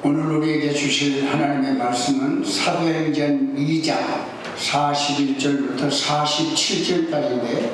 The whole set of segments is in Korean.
오늘 우리에게 주실 하나님의 말씀은 사도행전 2장 41절부터 47절까지인데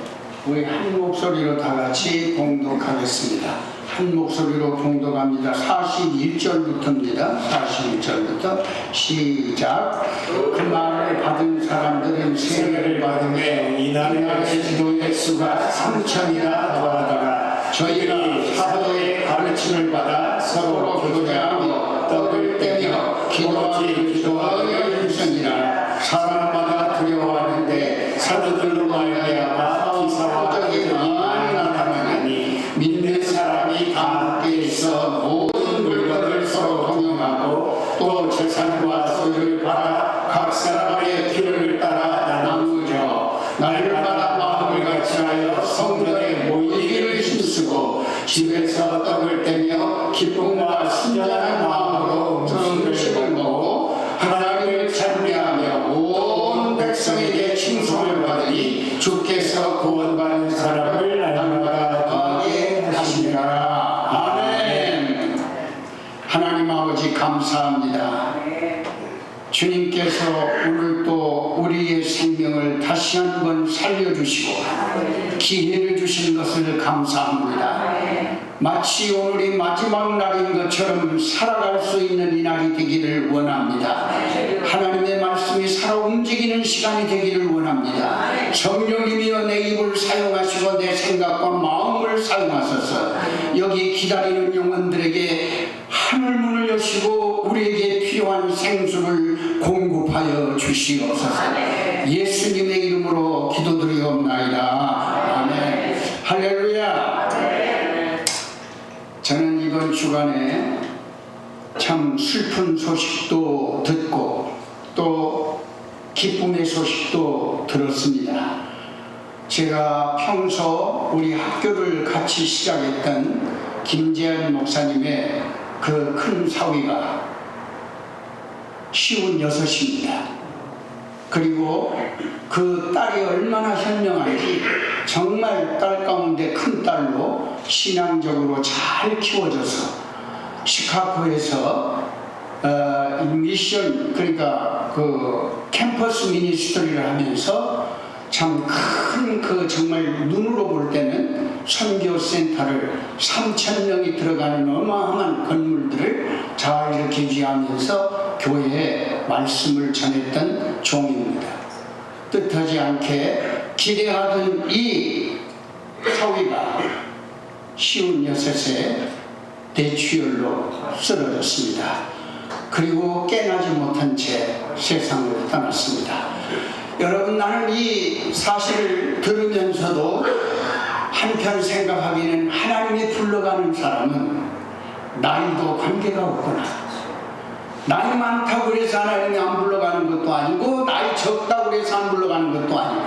우리 한 목소리로 다 같이 봉독하겠습니다. 한 목소리로 봉독합니다. 41절부터입니다. 41절부터 시작. 그 말을 받은 사람들은 세례를 받으며 이날의 기도의 수가 3,000이나 더하더라. 저희가 사도의 가르침을 받아 서로 교제하며 떡을 떼며 기도하여 일성이라. 사람마다 두려워하는데 사도들로 말미암아 기사와 표적이 많이 나타나니 믿는 사람이 다 함께 있어 모든 물건을 서로 동용하고 또 재산과 소유를 팔아 각 사람의 필요를 따라 나누죠. 날마다 마음을 같이하여 성전에 모이기를 힘쓰고 집에서 떡을 떼며 기쁨과 순전한 마음으로 음식을 먹고 하나님을 찬미하며 온 백성에게 칭송을 받으니 주께서 구원받는 사람을 날마다 더하게 하시니라. 아멘. 하나님 아버지 감사합니다. 주님께서 오늘 또 우리의 생명을 다시 한번 살려주시고 기회를 주신 것을 감사합니다. 마치 오늘이 마지막 날인 것처럼 살아갈 수 있는 이 날이 되기를 원합니다. 하나님의 말씀이 살아 움직이는 시간이 되기를 원합니다. 성령님이여 내 입을 사용하시고 내 생각과 마음을 사용하소서. 여기 기다리는 영혼들에게 하늘문을 여시고 우리에게 필요한 생수를 공급하여 주시옵소서. 예수님의 이름으로 기도드리옵나이다. 아멘. 할렐루야. 저는 이번 주간에 참 슬픈 소식도 듣고 또 기쁨의 소식도 들었습니다. 제가 평소 우리 학교를 같이 시작했던 김재현 목사님의 그 큰 사위가 56입니다. 그리고 그 딸이 얼마나 현명한지 정말 딸 가운데 큰 딸로 신앙적으로 잘 키워져서 시카고에서 미션, 그러니까 그 캠퍼스 미니스트리를 하면서 참 큰 그 정말 눈으로 볼 때는 선교센터를 3,000명이 들어가는 어마어마한 건물들을 잘 이렇게 유지하면서 교회에 말씀을 전했던 종입니다. 뜻하지 않게 기대하던 이 사위가 56세 뇌출혈로 쓰러졌습니다. 그리고 깨나지 못한 채 세상을 떠났습니다. 여러분, 나는 이 사실을 들으면서도 한편 생각하기는 하나님이 불러가는 사람은 나이도 관계가 없구나. 나이 많다고 그래서 하나님이 안 불러가는 것도 아니고 나이 적다고 그래서 안 불러가는 것도 아니고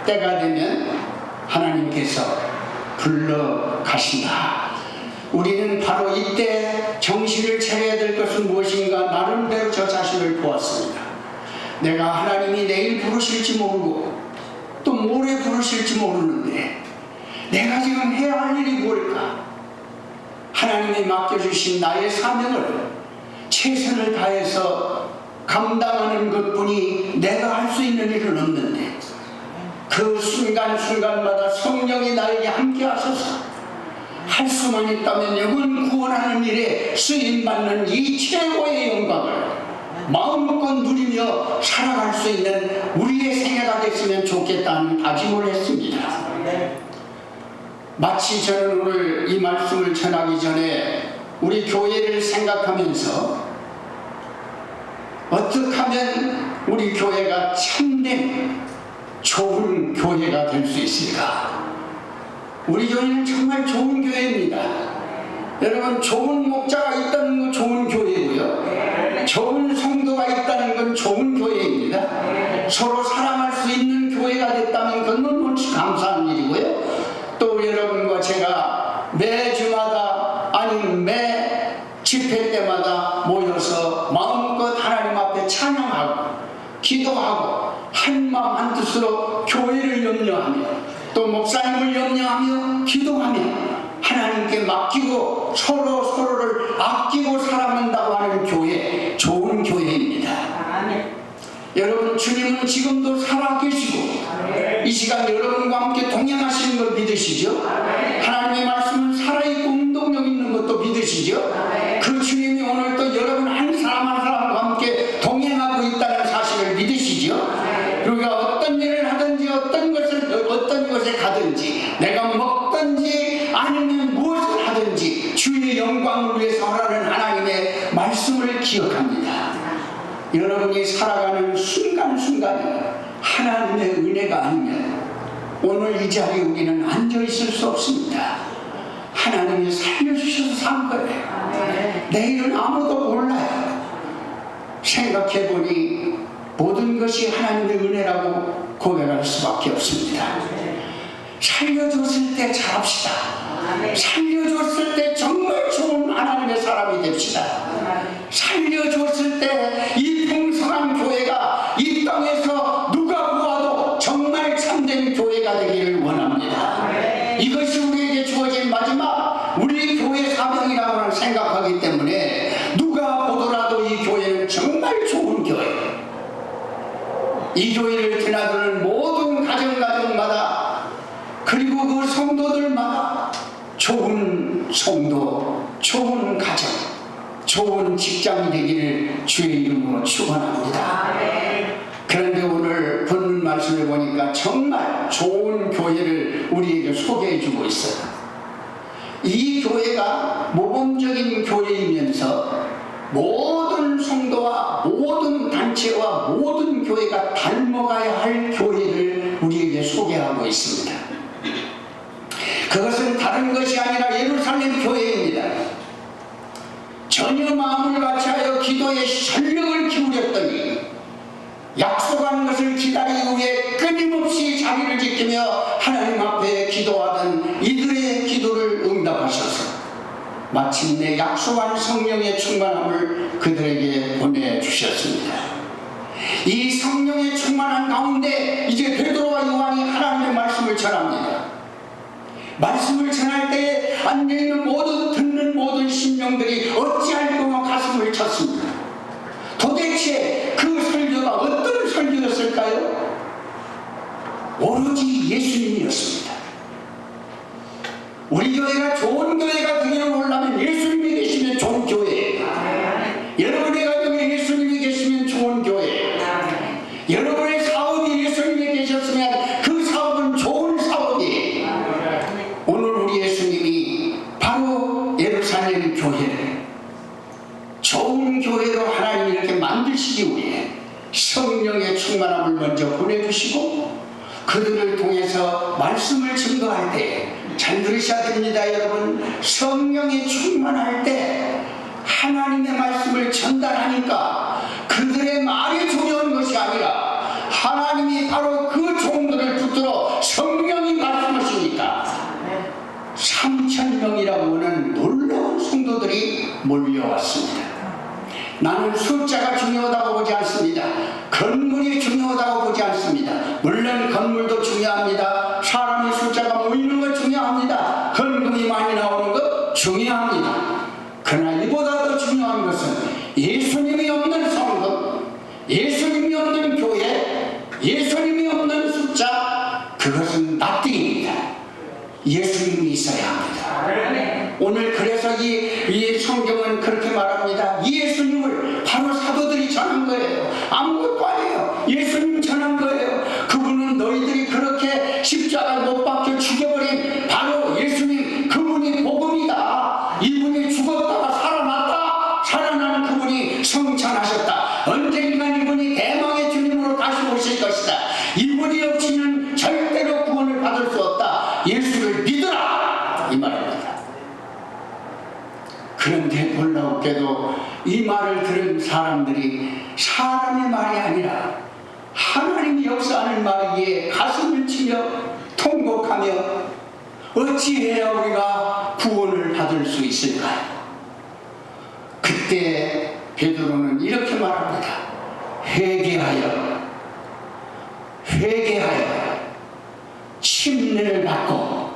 때가 되면 하나님께서 불러가신다. 우리는 바로 이때 정신을 차려야 될 것은 무엇인가 나름대로 저 자신을 보았습니다. 내가 하나님이 내일 부르실지 모르고 또 모레 부르실지 모르는데 내가 지금 해야 할 일이 뭘까? 하나님이 맡겨주신 나의 사명을 최선을 다해서 감당하는 것뿐이 내가 할 수 있는 일은 없는데 그 순간순간마다 성령이 나에게 함께 하소서. 할 수만 있다면 영혼 구원하는 일에 쓰임받는 이 최고의 영광을 마음껏 누리며 살아갈 수 있는 우리의 생애가 됐으면 좋겠다는 다짐을 했습니다. 마치 저는 오늘 이 말씀을 전하기 전에 우리 교회를 생각하면서 어떻게 하면 우리 교회가 참된 좋은 교회가 될 수 있을까? 우리 교회는 정말 좋은 교회입니다. 여러분, 좋은 목자가 있다는 건 좋은 교회고요. 좋은 성도가 있다는 건 좋은 교회입니다. 서로 사랑할 수 있는 교회가 됐다면 그건 너무 감사한 일이고요. 또 여러분과 제가 매주마다 아니 매 집회 때마다 모여서 마음껏 하나님 앞에 찬양하고 기도하고 한마음 한뜻으로 교회를 염려하며 또 목사님을 염려하며 기도하며 하나님께 맡기고 서로를 아끼고 살아간다고 하는 교회, 좋은 교회입니다. 여러분, 주님은 지금도 살아계시고 이 시간 여러분과 함께 동행하시는 걸 믿으시죠? 하나님의 말씀은 살아있고 운동력 있는 것도 믿으시죠? 그 주님이 오늘 또 여러분 한 사람 한 사람과 함께 동행하고 있다는 사실을 믿으시죠? 우리가 어떤 일을 하든지 어떤 곳에 가든지 내가 먹든지 아니면 무엇을 하든지 주의 영광을 위해서 하라는 하나님의 말씀을 기억합니다. 여러분이 살아가는 순간순간이 하나님의 은혜가 아니면 오늘 이 자리에 우리는 앉아있을 수 없습니다. 하나님이 살려주셔서 산 거예요. 내일은 아무도 몰라요. 생각해보니 모든 것이 하나님의 은혜라고 고백할 수밖에 없습니다. 살려줬을 때 잘합시다. 살려줬을 때 정말 좋은 하나님의 사람이 됩시다. 살려줬을 때 이 풍성한 교회가 이 땅에서 누가 보아도 정말 참된 교회가 되기를 원합니다. 이것이 우리에게 주어진 마지막 우리 교회 사명이라고 생각하기 때문에 누가 보더라도 이 교회는 정말 좋은 교회, 이 교회를 드나드는 모든 가정마다 그리고 그 성도들마다 좋은 성도, 좋은 가정, 좋은 직장이 되기를 주의 이름으로 축원합니다. 그런데 오늘 본문 말씀을 보니까 정말 좋은 교회를 우리에게 소개해 주고 있어요. 이 교회가 모범적인 교회이면서 모든 성도와 모든 단체와 모든 교회가 닮아가야 할 교회를 우리에게 소개하고 있습니다. 그것은 다른 것이 아니라 예루살렘 교회입니다. 전혀 마음을 같이하여 기도에 전력을 기울였더니 약속한 것을 기다리기 위해 끊임없이 자리를 지키며 하나님 앞에 기도하던 이들의 기도를 응답하셔서 마침내 약속한 성령의 충만함을 그들에게 보내주셨습니다. 이 성령의 충만한 가운데 이제 베드로와 요한이 하나님의 말씀을 전합니다. 말씀을 전할 때에 앉아있는 듣는 모든 심령들이 어찌할 거며 가슴을 쳤습니다. 도대체 그 설교가 어떤 설교였을까요? 오로지 예수님이었습니다. 우리 교회가 좋은 교회가 되기를 원하면 예수님이 계시면 좋은 교회예요. 여러분의 가정에 예수님이 계시면 좋은 교회예요. 여러분의 사업이 예수님이 계셨으면 그 사업은 좋은 사업이에요. 오늘 우리 예수님이 바로 예루살렘 교회를 좋은 교회로 하나님이 이렇게 만드시기 위해 성령의 충만함을 먼저 보내주시고 그들을 통해서 말씀을 증거할 때 잘 들으셔야 됩니다. 여러분, 성령이 충만할 때 하나님의 말씀을 전달하니까 그들의 말이 중요한 것이 아니라 하나님이 바로 그 종들을 붙들어 성령이 말씀하시니까 3,000명이라고 하는 놀라운 성도들이 몰려왔습니다. 나는 숫자가 중요하다고 보지 않습니다. 건물이 중요하다고 보지 않습니다. 물론 건물도 중요합니다. 사람의 숫자가 모이는 것 중요합니다. 헌금이 많이 나오는 것 중요합니다. 그러나 이보다 더 중요한 것은 예수님이 없는 성도, 예수님이 없는 교회, 예수님이 없는 숫자, 그것은 nothing입니다. 예수님이 있어야 합니다. 오늘 그래서 이 성경은 그렇게 말합니다. 예수님을 바로 사도들이 전한 거예요. 아무것도 아니에요. 예수님 전한 거예요. 그분은 너희들이 그렇게 십자가에 못 박혀 죽여버린 바로 예수님, 그분이 복음이다. 이분이 죽었다가 살아났다. 살아난 그분이 성찬하셨다. 언젠간 이분이 대망의 주님으로 다시 오실 것이다. 이분이 없이는 절대로 구원을 받을 수 없다. 예수를 믿어라, 이 말입니다. 그런데 놀랍게도 이 말을 들은 사람들이 사람의 말이 아니라 하나님이 역사하는 말이기에 가슴을 치며 통곡하며 어찌해야 우리가 구원을 받을 수 있을까요? 그때 베드로는 이렇게 말합니다. 회개하여 침례를 받고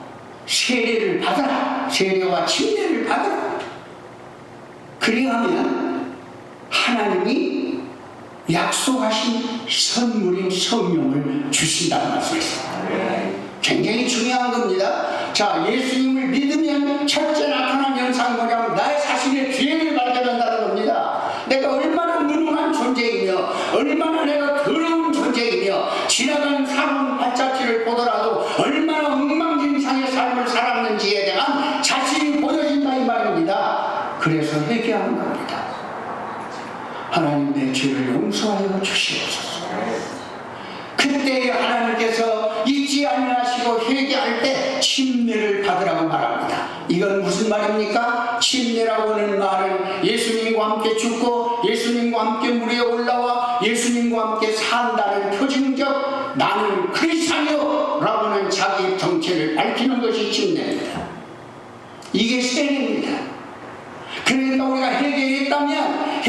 세례를 받아라. 세례와 침례를 받아라. 그리하면 하나님이 약속하신 선물인 성령을 주신다는 말씀이었습니다. 굉장히 중요한 겁니다. 자, 예수님을 믿으면 첫째 나타난 현상이 뭐냐면 나의 자신의 죄를 발견한다는 겁니다. 내가 얼마나 무능한 존재이며 얼마나 내가 더러운 존재이며 지나가는 사람 발자취를 보더라도 얼마나 엉망진창의 삶을 살았는지에 대한 자신이 보여진다 이 말입니다. 그래서 회개하는 겁니다. 하나님 내 죄를 용서하여 주시옵소서. 그때 하나님께서 잊지 아니하시고 회개할 때 침례를 받으라고 말합니다. 이건 무슨 말입니까? 침례라고 하는 말은 예수님과 함께 죽고 예수님과 함께 물에 올라와 예수님과 함께 산다는 표징적 나는 크리스찬이요 라고 하는 자기의 정체를 밝히는 것이 침례입니다. 이게 세례입니다. 그러니까 우리가 회개했다면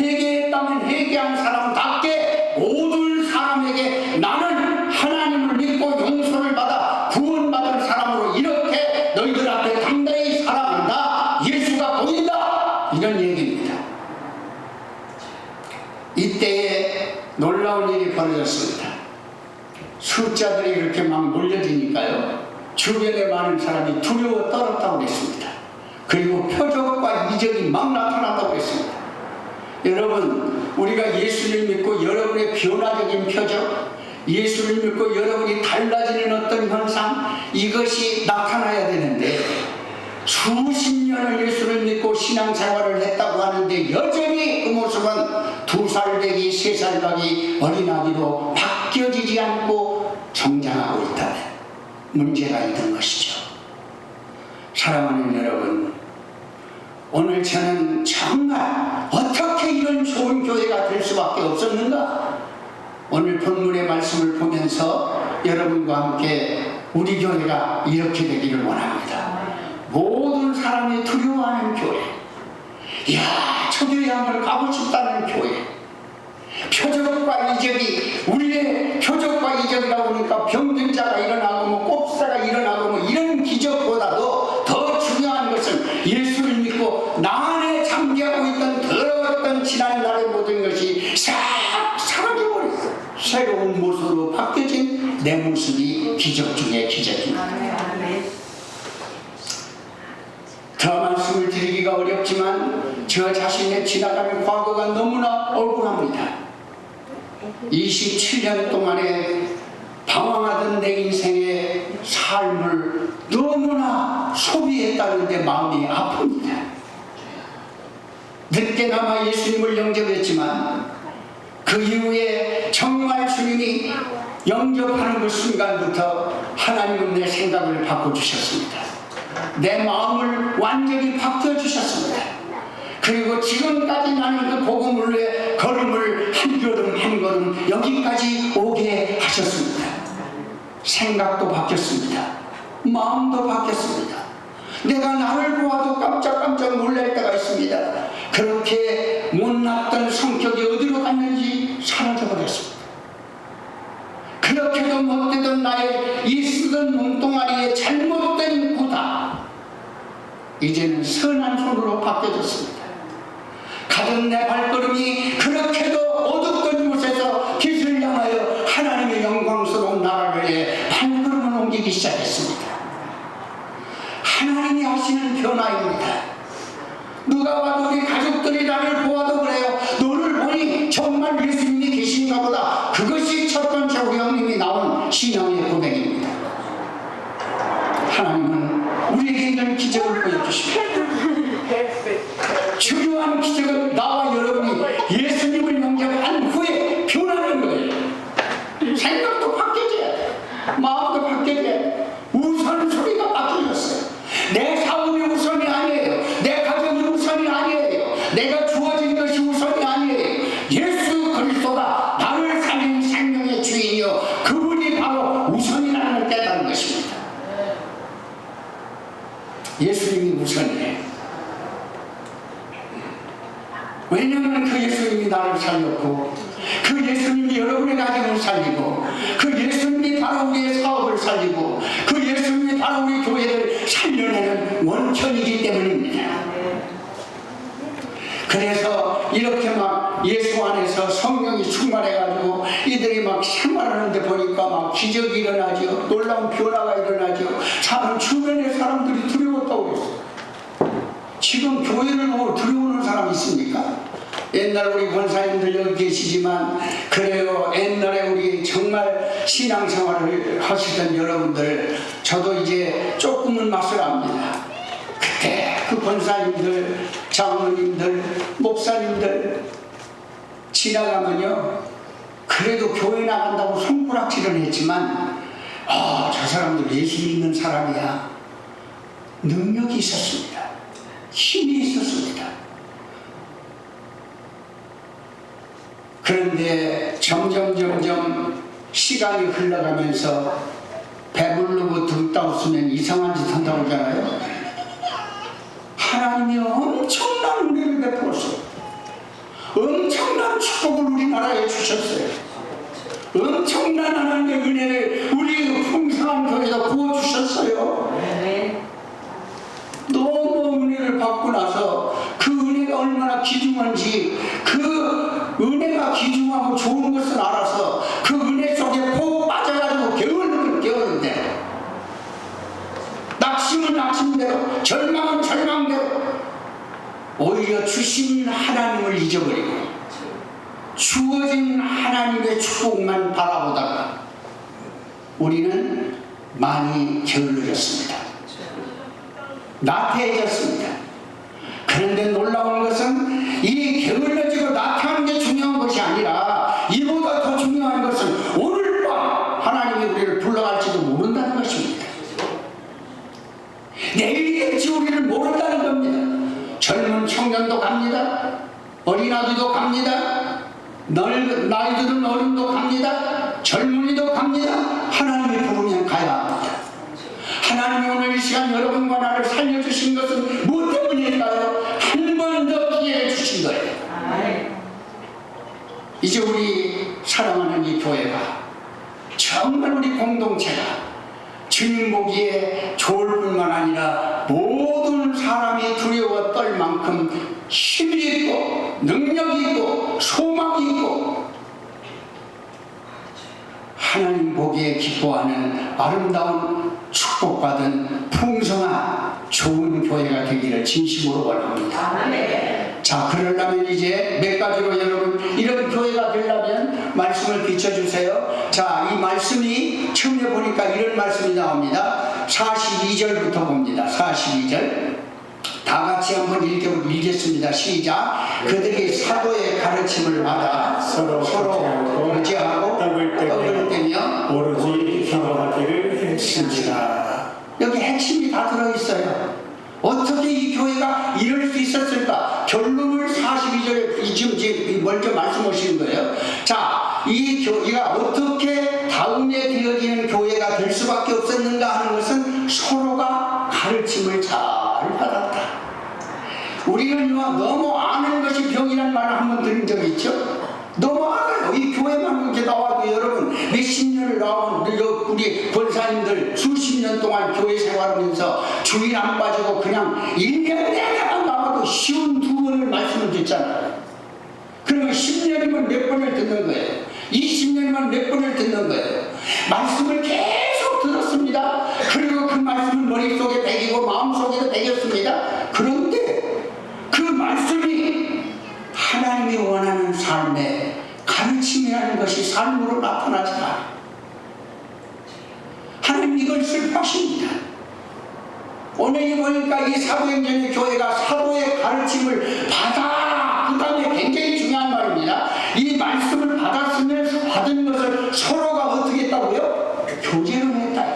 회개한 사람답게 모든 사람에게 나는 하나님을 믿고 용서를 받아 구원받은 사람으로 이렇게 너희들 앞에 당당히 살아간다. 예수가 보인다. 이런 얘기입니다. 이때에 놀라운 일이 벌어졌습니다. 숫자들이 이렇게 막 몰려지니까요. 주변에 많은 사람이 두려워 떨었다고 했습니다. 그리고 표적과 이적이 막 나타난다고 했습니다. 여러분, 우리가 예수를 믿고 여러분의 변화적인 표적, 예수를 믿고 여러분이 달라지는 어떤 현상, 이것이 나타나야 되는데 수십 년을 예수를 믿고 신앙생활을 했다고 하는데 여전히 그 모습은 2살 배기, 3살 배기 어린아기로 바뀌어지지 않고 성장하고 있다면 문제가 있는 것이죠. 사랑하는 여러분, 오늘 저는 정말 어떻게 이런 좋은 교회가 될 수밖에 없었는가? 오늘 본문의 말씀을 보면서 여러분과 함께 우리 교회가 이렇게 되기를 원합니다. 모든 사람이 두려워하는 교회, 이야 저 교회 한번 가고 싶다는 교회, 표적과 이적이, 우리의 표적과 이적이라고 하니까 병든 자가 일어나고 뭐 꼽사가 일어나고 뭐 이런 기적보다도 더 중요한 것은 예수를 믿고 나 안에 잠재하고 있던 더러웠던 지난날의 모든 것이 싹 사라져버렸어요. 새로운 모습으로 바뀌어진 내 모습이 기적 중에 기적입니다. 더 말씀을 드리기가 어렵지만 저 자신의 지나가는 과거가 너무나 억울합니다. 27년 동안에 방황하던 내 인생의 삶을 너무나 소비했다는데 마음이 아픕니다. 늦게나마 예수님을 영접했지만 그 이후에 정말 주님이 영접하는 그 순간부터 하나님은 내 생각을 바꿔주셨습니다. 내 마음을 완전히 바꿔주셨습니다. 그리고 지금까지 나는 그 복음을 걸음을 한 걸음 한 걸음 여기까지 오게 하셨습니다. 생각도 바뀌었습니다. 마음도 바뀌었습니다. 내가 나를 보아도 깜짝깜짝 놀랄 때가 있습니다. 그렇게 못났던 성격이 어디로 갔는지 사라져버렸습니다. 그렇게도 못되던 나의 이 쓰던 몸뚱아리의 잘못된 구다, 이제는 선한 손으로 바뀌어졌습니다. 가던 내 발걸음이 그렇게도 어둡던 곳에서 빛을 향하여 하나님의 영광스러운 나라를 위해 발걸음을 옮기기 시작했습니다. 하나님이 하시는 변화입니다. 누가 봐도 우리 가족들이 나를 보아도 그래요. 너를 보니 정말 예수님이 계신가 보다. 그것이 첫 번째 우리 형님이 나온 신앙의 고백입니다. 하나님은 우리에게 이런 기적을 보여주십니다. 중요한 기적은 나와 여러분이 예수님을 영접한 후에 변하는 거예요. 생각도 바뀌어져야 돼요. 마음도 바뀌어져야 돼요. 우선 소리가 바뀌었어요. 내 사업이 우선이 아니에요. 내 가정이 우선이 아니에요. 내가 주어진 것이 우선이 아니에요. 예수 그리스도가 나를 살린 생명의 주인이요 그분이 바로 우선이라는 걸 깨달은 것입니다. 예수님이 우선이에요. 왜냐하면 그 예수님이 나를 살렸고 그 예수님이 여러분의 가정을 살리고 그 예수님이 바로 우리의 사업을 살리고 그 예수님이 바로 우리 교회를 살려내는 원천이기 때문입니다. 그래서 이렇게 막 예수 안에서 성령이 충만해가지고 이들이 막 생활하는데 보니까 막 기적이 일어나죠. 놀라운 변화가 일어나죠. 사람 주변의 사람들이 두려웠다고 했어요. 지금 교회를 보고 두려워하는 사람이 있습니까? 옛날 우리 권사님들 여기 계시지만 그래요. 옛날에 우리 정말 신앙생활을 하시던 여러분들, 저도 이제 조금은 맛을 압니다. 그때 그 권사님들, 장로님들, 목사님들 지나가면요, 그래도 교회 나간다고 손가락질을 했지만 저 사람들 예수 믿는 사람이야. 능력이 있었습니다. 힘이 있었습니다. 그런데 점점 시간이 흘러가면서 배부르고 등따 없으면 이상한 짓 한다고 하잖아요. 하나님이 엄청난 은혜를 베풀었어요. 엄청난 축복을 우리나라에 주셨어요. 엄청난 하나님의 은혜를 우리 풍성한 교회에다 부어주셨어요. 너무 은혜를 받고 나서 그 은혜가 얼마나 귀중한지, 그 은혜가 귀중하고 좋은 것을 알아서 그 은혜 속에 푹 빠져가지고 게으르면 게으른대로, 낙심은 낙심대로, 절망은 절망대로, 오히려 주신 하나님을 잊어버리고 주어진 하나님의 축복만 바라보다가 우리는 많이 게을러졌습니다. 나태해졌습니다. 그런데 놀라운 것은 이 게을러지고 나태한 게 중요한 것이 아니라 이보다 더 중요한 것은 오늘 밤 하나님이 우리를 불러갈지도 모른다는 것입니다. 내일이 될지 우리를 모른다는 겁니다. 젊은 청년도 갑니다. 어린아이도 갑니다. 나이 드는 어른도 갑니다. 젊은이도 갑니다. 하나님이 부르면 가야 합니다. 하나님이 오늘 이 시간 여러분과 나를 살려주신 것은 무엇 때문일까요? 한 번 더 기회를 주신 거예요. 이제 우리 사랑하는 이 교회가, 정말 우리 공동체가 주님 보기에 좋을 뿐만 아니라 모든 사람이 두려워 떨 만큼 힘이 있고 능력이 있고 소망이 있고 하나님 보기에 기뻐하는 아름다운 축복받은 풍성한 좋은 교회가 되기를 진심으로 원합니다. 자, 그러려면 이제 몇 가지로 여러분 이런 교회가 되려면 말씀을 비춰주세요. 자, 이 말씀이 처음에 보니까 이런 말씀이 나옵니다. 42절부터 봅니다. 42절 다 같이 한번 읽겠습니다. 시작. 그들이 사도의 가르침을 받아 서로 의지하고 떡을 떼며 오로지 기도하기를 했습니다. 여기 핵심이 다 들어있어요. 어떻게 이 교회가 이럴 수 있었을까? 결론을 42절에 지금 먼저 말씀하시는 거예요. 자, 이 교회가 어떻게 다음에 되어지는 교회가 될 수밖에 없었는가 하는 것은 서로가 가르침을 잘 받았다. 우리는 너무 아는 것이 병이라는 말을 한번 들은 적이 있죠? 너무 알아요. 이 교회만 이렇게 나와도 여러분 몇십 년을 나온 우리 권사님들 수십 년 동안 교회 생활하면서 주일 안 빠지고 그냥 1년 내내 나와도 쉬운 2번을 말씀을 듣잖아요. 그러면 10년이면 몇 번을 듣는 거예요. 20년이면 몇 번을 듣는 거예요. 말씀을 계속 들었습니다. 그리고 그 말씀은 머릿속에 배기고 마음속에도 배겼습니다. 그런데 그 말씀이 하나님이 원하는 삶의 가르침이라는 것이 삶으로 나타나지 않아요. 하나님 이걸 슬퍼하십니다. 오늘 보니까 이 사도행전의 교회가 사도의 가르침을 받아, 그 다음에 굉장히 중요한 말입니다. 이 말씀을 받았으면 받은 것을 서로가 어떻게 했다고요? 교제를 했다.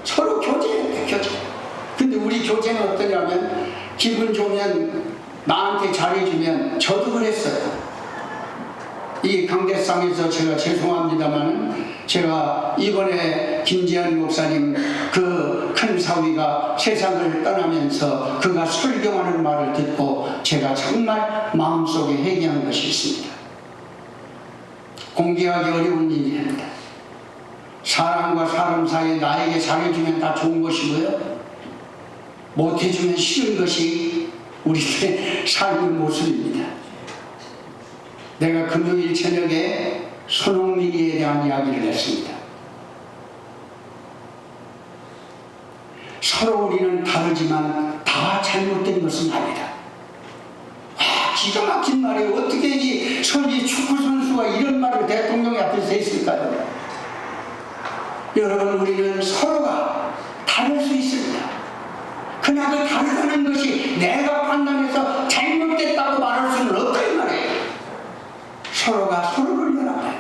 서로 교제했대, 교제. 근데 우리 교제는 어떠냐면 기분 좋으면 나한테 잘해주면 저도 그랬어요. 이 강대상에서 제가 죄송합니다만 제가 이번에 김지한 목사님 그 큰 사위가 세상을 떠나면서 그가 설교하는 말을 듣고 제가 정말 마음속에 회개한 것이 있습니다. 공개하기 어려운 일입니다. 사람과 사람 사이에 나에게 잘해주면 다 좋은 것이고요, 못해주면 싫은 것이 우리의 삶의 모습입니다. 내가 금요일 저녁에 손흥민이에 대한 이야기를 했습니다. 서로 우리는 다르지만 다 잘못된 것은 아니다. 기가 막힌 말이에요. 어떻게 이 축구 선수가 이런 말을 대통령 앞에서 했을까요? 여러분, 우리는 서로가 다를 수 있습니다. 그러나 그 다르다는 것이 내가 판단해서 잘못됐다고 말할 수는 없다는 말이에요. 서로가 서로를 연합해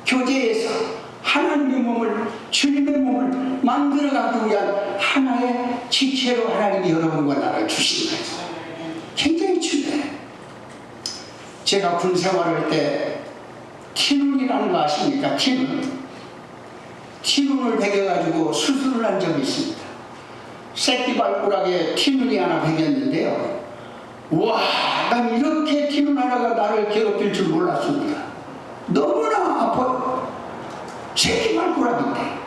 교제해서 하나님의 몸을, 주님의 몸을 만들어가기 위한 하나의 지체로 하나님이 여러분과 나를 주신 거예요. 굉장히 중요해요. 제가 군 생활할 때 티눈이라는 거 아십니까? 티눈을 베겨가지고 수술을 한 적이 있습니다. 새끼 발가락에 티눈이 하나 베겼는데요, 와, 난 이렇게 티눈 하나가 나를 괴롭힐 줄 몰랐습니다. 너무나 아파요. 새끼 발가락인데,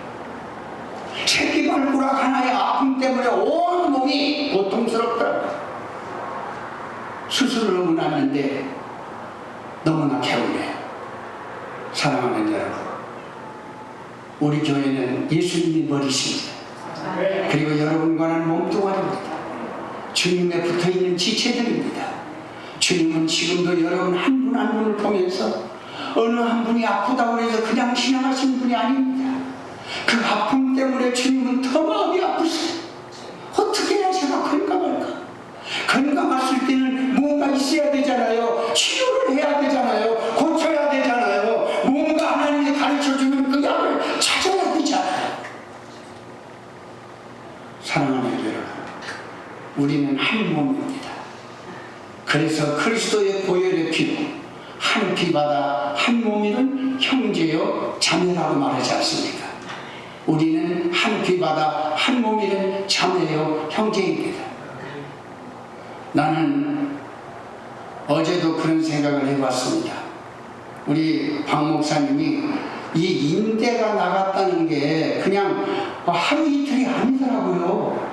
새끼 발가락 하나의 아픔 때문에 온 몸이 고통스럽더라고요. 수술을 하고 났는데 너무나 개운해요. 사랑하는 여러분, 우리 교회는 예수님이 머리십니다. 그리고 여러분과는 몸뚱아리입니다. 주님에 붙어있는 지체들입니다. 주님은 지금도 여러분 한 분 한 분을 보면서 어느 한 분이 아프다고 해서 그냥 지나가시는 분이 아닙니다. 그 아픔 때문에 주님은 더 마음이 아프세요. 어떻게 해야 제가 건강할까? 건강했을 때는 뭔가 있어야 되잖아요. 치료를 해야 되잖아요. 고쳐야 되잖아요. 뭔가 하나님이 가르쳐주면 그 약을 찾아야 되잖아요. 사랑하는 여러분, 우리는 한 몸입니다. 그래서 그리스도의 보혈의 피로 한 피바다 한 몸이는 형제요 자매라고 말하지 않습니까? 우리는 한 피바다 한 몸이는 자매요 형제입니다. 나는 어제도 그런 생각을 해봤습니다. 우리 박 목사님이 이 인대가 나갔다는 게 그냥 하루 이틀이 아니더라고요.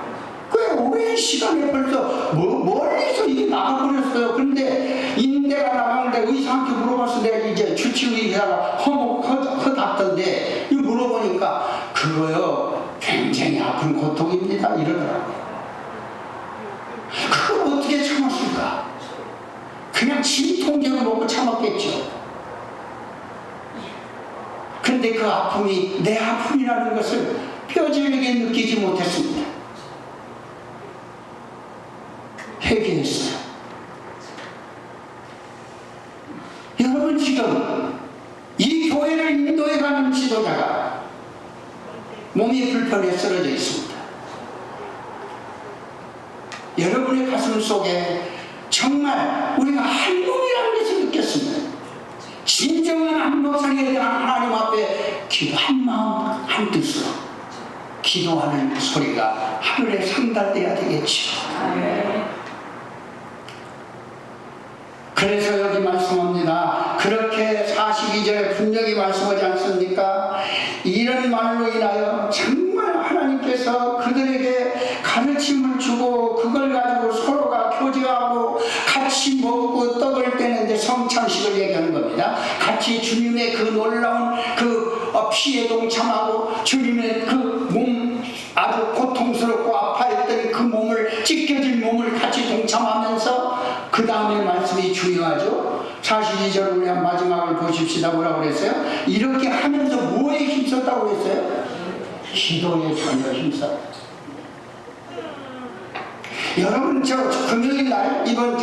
꽤 오랜 시간에 벌써 멀리서 이게 나가버렸어요. 그런데 인대가 나가는데 의사한테 물어봤을 때 내가 이제 주치의사가 허닥던데 이거 물어보니까 그거요 굉장히 아픈 고통입니다 이러더라고요. 그걸 어떻게 참았을까? 그냥 진통제를 먹고 참았겠죠. 그런데 그 아픔이 내 아픔이라는 것을 뼈저리게 느끼지 못했습니다. 회개했어요. 여러분, 지금 이 교회를 인도해가는 지도자가 몸이 불편해 쓰러져 있습니다. 여러분의 가슴 속에 정말 우리가 한 몸이라는 것을 느꼈습니다. 진정한 한 목사님에 대한 하나님 앞에 기도 한 마음 한 뜻으로 기도하는 소리가 하늘에 상달돼야 되겠죠. 그래서 여기 말씀합니다. 그렇게 42절에 분명히 말씀하지 않습니까? 이런 말로 인하여 정말 하나님께서 그들에게 가르침을 주고 그걸 가지고 서로가 교제하고 같이 먹고 떡을 떼는데 성찬식을 얘기하는 겁니다. 같이 주님의 그 놀라운 그 피에 동참하고 주님의 그 몸 아주 고통스럽고 아파했던 그 몸을 찢겨진 몸을 같이 동참하면서 그 다음에 말씀이 중요하죠. 42절 우리 한 마지막을 보십시다. 뭐라고 그랬어요? 이렇게 하면서 뭐에 힘썼다고 했어요? 기도에 전혀 힘썼다. 여러분, 저 금요일 날 이번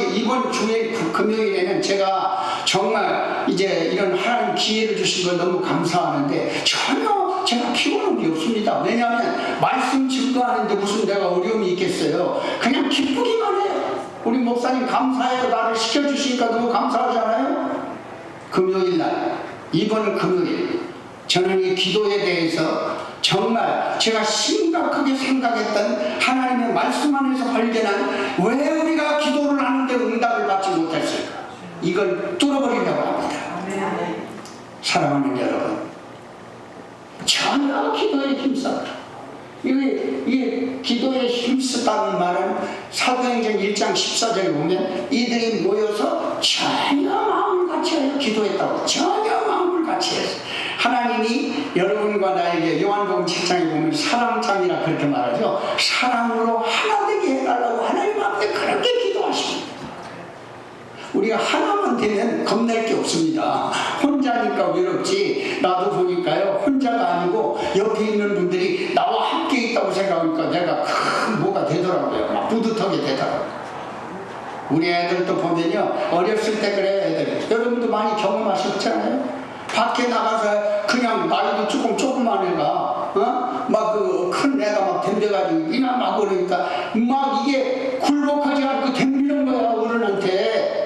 주일 금요일에는 제가 정말 이제 이런 하나님 기회를 주신 걸 너무 감사하는데 전혀 제가 피곤함이 없습니다. 왜냐하면 말씀 증거하는데 무슨 내가 어려움이 있겠어요. 그냥 기쁘기만 해요. 우리 목사님 감사해요. 나를 시켜주시니까 너무 감사하잖아요. 금요일 날, 이번 금요일 저는 이 기도에 대해서 정말 제가 심각하게 생각했던 하나님의 말씀 안에서 발견한 왜 우리가 기도를 하는데 응답을 받지 못했을까? 이걸 뚫어버리려고 합니다. 사랑하는 여러분, 전 전혀 기도에 힘써. 이게 기도에 힘쓰다는 말은 사도행전 1장 14절에 보면 이들이 모여서 전혀 마음을 같이하여 기도했다고. 전혀 마음을 같이해서 하나님이 여러분과 나에게 요한복음 7장에 보면 사랑장이라 그렇게 말하죠. 사랑으로 하나 되게 해달라고 하나님 앞에 그렇게 기도하십니다. 우리가 하나만 되면 겁낼 게 없습니다. 혼자니까 외롭지. 나도 보니까요, 혼자가 아니고 옆에 있는 분들이 나와 함께 있다고 생각하니까 내가 큰 뭐가 되더라고요. 막 뿌듯하게 되더라고요. 우리 애들도 보면요, 어렸을 때 그래요, 애들. 여러분도 많이 경험하셨잖아요. 밖에 나가서 그냥 나이도 조그만 애가 막 그 큰 애가 막 덤벼가지고 이나 막 그러니까 막 이게 굴복하지 않고 덤비는 거야, 어른한테.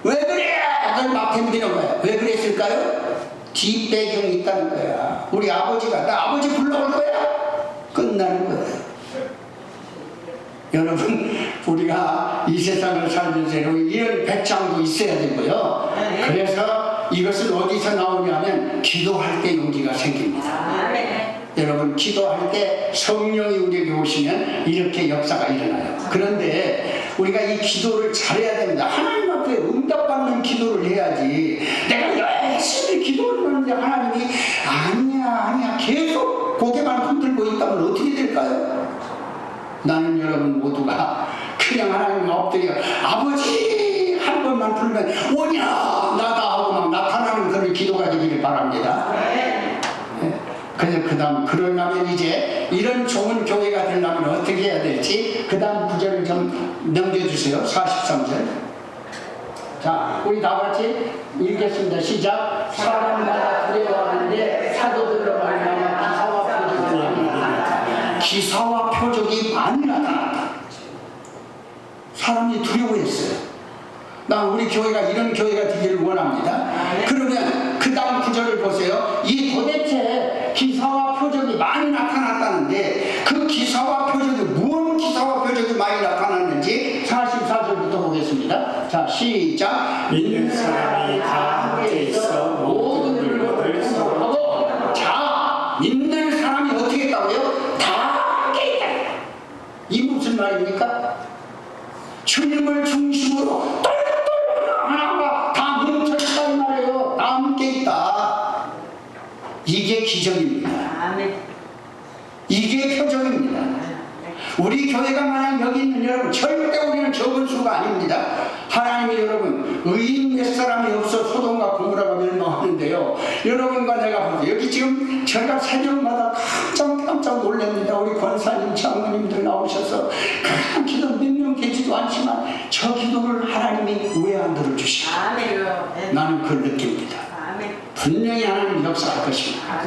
왜 그래? 그걸 막 덤비는 거야. 왜 그랬을까요? 뒷배경이 있다는 거야. 우리 아버지가 나 아버지 불러올 거야? 끝나는 거예요. 여러분, 우리가 이 세상을 살면서 이런 배짱도 있어야 되고요. 그래서 이것은 어디서 나오냐면 기도할 때 용기가 생깁니다. 여러분, 기도할 때 성령이 우리에게 오시면 이렇게 역사가 일어나요. 그런데 우리가 이 기도를 잘해야 됩니다. 하나님 앞에 응답받는 기도를 해야지. 내가 열심히 기도를 하는데 하나님이 아니야 계속 고개만 흔들고 있다면 어떻게 될까요? 나는 여러분 모두가 그냥 하나님 엎드려 아버지 한 번만 부르면 오냐 나다 하고 막 나타나는 그런 기도가 되기를 바랍니다. 그래서 그 다음 그러려면 이제 이런 좋은 교회가 되려면 어떻게 해야 될지 그 다음 구절을 좀 넘겨주세요. 43절. 자, 우리 다 같이 읽겠습니다. 시작. 사람마다 두려워하는데 사도들로 말미암아 기사와 표적이 많이 나타났다. 사람이 두려워했어요. 난 우리 교회가 이런 교회가 되기를 원합니다. 그러면 그 다음 구절을 보세요. 이 도대체 기사와 표적이 많이 나타났다는데 그 기사와 표적이 무슨 기사와 표적이 많이 나타났는지 44절부터 보겠습니다. 자, 시작. 믿는 사람이 다 함께 있어 모든 물건을 서로. 자, 믿는 사람이 어떻게 했다고요? 다 함께 있다. 이 무슨 말입니까? 주님을 중심으로 하나가 다 뭉쳐있다 이 말이에요. 다 함께 있다. 이게 기적입니다. 이게 표적입니다. 우리 교회가 만약 여기 있는 여러분, 절대 우리는 적은 수가 아닙니다. 하나님이 여러분 의인 몇 사람이 없어 소돔과 고모라가 멸망하는데요. 여러분과 내가 보세요. 여기 지금 제가 새벽마다 깜짝 놀랍니다. 우리 권사님, 장로님들 나오셔서 그냥 기도 몇 명 되지도 않지만 저 기도를 하나님이 왜 안 들어주시나? 나는 그걸 느낍니다. 분명히 하나님 역사할 것입니다.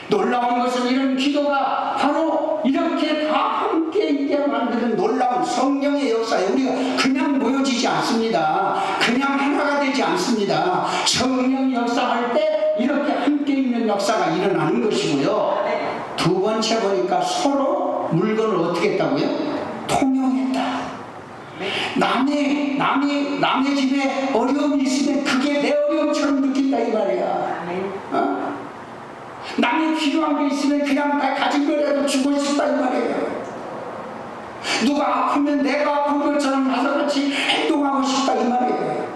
놀라운 것은 이런 기도가 바로 이렇게 다 함께 있게 만드는 놀라운 성령의 역사에 우리가 그냥 모여지지 않습니다. 그냥 하나가 되지 않습니다. 성령이 역사할 때 이렇게 함께 있는 역사가 일어나는 것이고요. 두 번째 보니까 서로 물건을 어떻게 했다고요? 통용했다. 남의 집에 어려움이 있으면 그게 내 어려움처럼 느낀다 이 말이야. 남이 필요한 게 있으면 그냥 다 가진 거라도 주고 싶다 이 말이에요. 누가 아프면 내가 아픈 것처럼 나서 같이 행동하고 싶다 이 말이에요.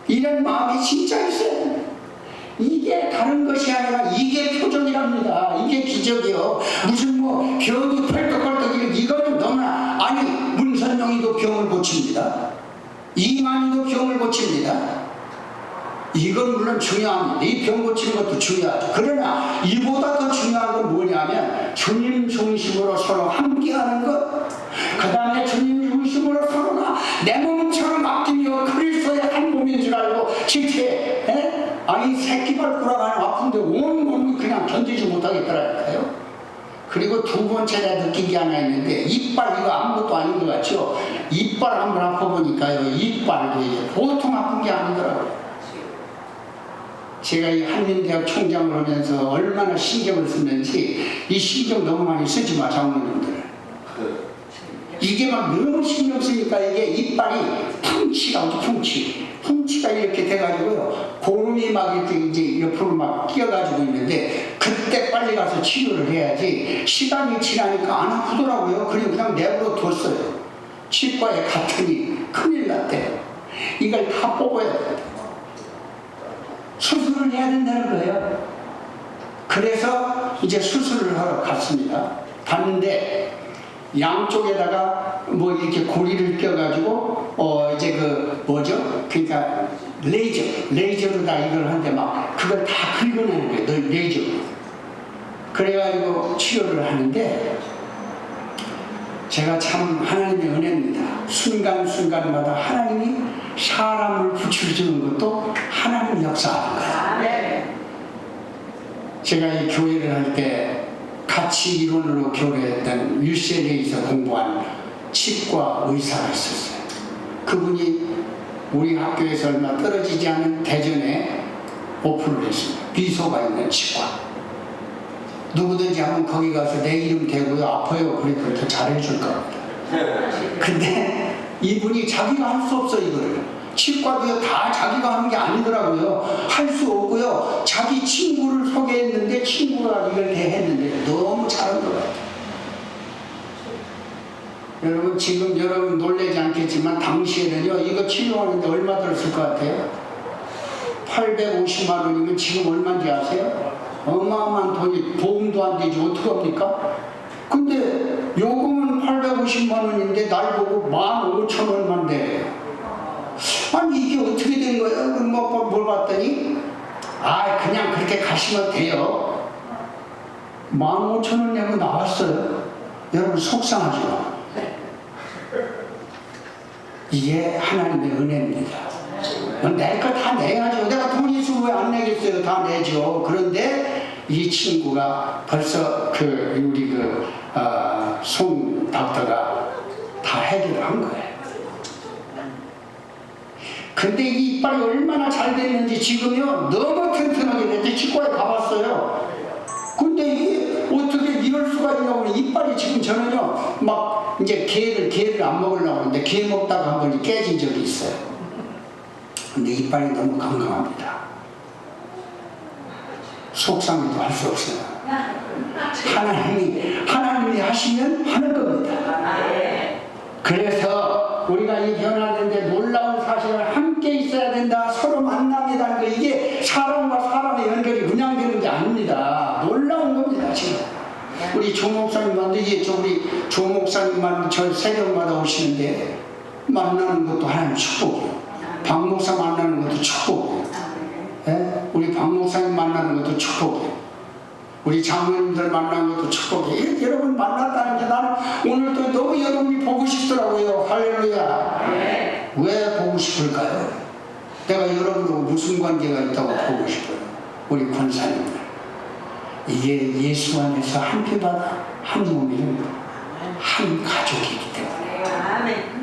이런 마음이 진짜 있어요. 이게 다른 것이 아니라 이게 표적이랍니다. 이게 기적이요. 무슨 뭐 병이 펄떡펄떡 이거는 너무나 아니 문선영이도 병을 고칩니다. 이만희도 병을 고칩니다. 이건 물론 중요합니다. 이 병 고치는 것도 중요하죠. 그러나 이보다 더 중요한 건 뭐냐면 주님 중심으로 서로 함께하는 것, 그 다음에 주님 중심으로 서로가 내 몸처럼 맡기며 그리스도의 한 몸인 줄 알고 실제 아니 새끼발 돌아가는 아픈데 온 몸이 그냥 견디지 못하겠더라니까요. 그리고 두 번째 내가 느낀 게 하나 있는데 이빨 이거 아무것도 아닌 것 같죠. 이빨 한번 아파보니까요, 이빨도 이제 보통 아픈 게 아니더라고요. 제가 이 한림대학 총장을 하면서 얼마나 신경을 쓰는지 이 신경 너무 많이 쓰지 마 장로님들. 이게 막 너무 신경 쓰니까 이게 이빨이 퉁치라고 퉁치 훔치가 이렇게 돼가지고요. 고름이 막 이렇게 이제 옆으로 막 끼어가지고 있는데 그때 빨리 가서 치료를 해야지 시간이 지나니까 안 아프더라고요. 그냥 내버려 뒀어요. 치과에 갔더니 큰일 났대. 이걸 다 뽑아야 돼. 수술을 해야 된다는 거예요. 그래서 이제 수술을 하러 갔습니다. 갔는데 양쪽에다가 뭐 이렇게 고리를 껴가지고 이제 그 뭐죠? 그러니까 레이저로다 이걸 하는데 막 그걸 다 긁어내는 거예요. 레이저. 그래가지고 치료를 하는데 제가 참 하나님의 은혜입니다. 순간순간마다 하나님이 사람을 붙여주는 것도 하나님 역사하는 거예요. 제가 이 교회를 할 때 같이 이론으로 교류했던 UCLA에서 공부한 치과 의사가 있었어요. 그분이 우리 학교에서 얼마 떨어지지 않은 대전에 오픈을 했습니다. 비소가 있는 치과. 누구든지 한번 거기 가서 내 이름 대고요. 아파요. 그렇게 잘해줄 겁니다. 근데 이분이 자기가 할 수 없어 이거를. 치과도요 다 자기가 하는 게 아니더라고요. 할 수 없고요. 자기 친구를 소개했는데 친구가 이걸 대했는데 너무 잘한 것 같아요. 여러분 지금 여러분 놀라지 않겠지만 당시에는요 이거 치료하는데 얼마 들었을 것 같아요? 850만 원이면 지금 얼마인지 아세요? 어마어마한 돈이 보험도 안 되지 어떡합니까? 근데 요금은 850만 원인데 날 보고 15,000원만 돼. 아니 이게 어떻게 된 거예요? 뭘 봤더니 그냥 그렇게 가시면 돼요. 15,000원 내고 나왔어요. 여러분 속상하죠? 이게 하나님의 은혜입니다. 낼 거 다 내야죠. 내가 돈이 있으면 왜 안 내겠어요? 다 내죠. 그런데 이 친구가 벌써 우리 송 닥터가 다 해결한 거예요. 근데 이 이빨이 얼마나 잘 됐는지 지금요 너무 튼튼하게 됐지. 치과에 가봤어요. 근데 이게 어떻게 이럴 수가 있냐고. 이빨이 지금 저는요 막 이제 개를 안 먹으려고 하는데 개 먹다가 한 번 깨진 적이 있어요. 근데 이빨이 너무 건강합니다. 속상해도 할 수 없어요. 하나님이 하시면 하는 겁니다. 그래서 우리가 이 변화되는데 놀라운 사실을 함께 있어야 된다. 서로 만남이라는 거. 이게 사람과 사람의 연결이 그냥 되는 게 아닙니다. 놀라운 겁니다. 지금 우리 조 목사님만도 우리 조 목사님만 저 새벽마다 오시는데 만나는 것도 하나님 축복이에요. 박 목사 만나는 것도 축복이에요. 예? 우리 박 목사님 만나는 것도 축복이에요. 우리 장로님들 만난 것도 축복이에요. 여러분 만났다는 게 나는 오늘도 너무 여러분이 보고 싶더라고요. 할렐루야. 왜 보고 싶을까요? 내가 여러분하고 무슨 관계가 있다고 보고 싶어요. 우리 권사님들. 이게 예수 안에서 한 피바다 한 몸이 한 가족이기 때문에.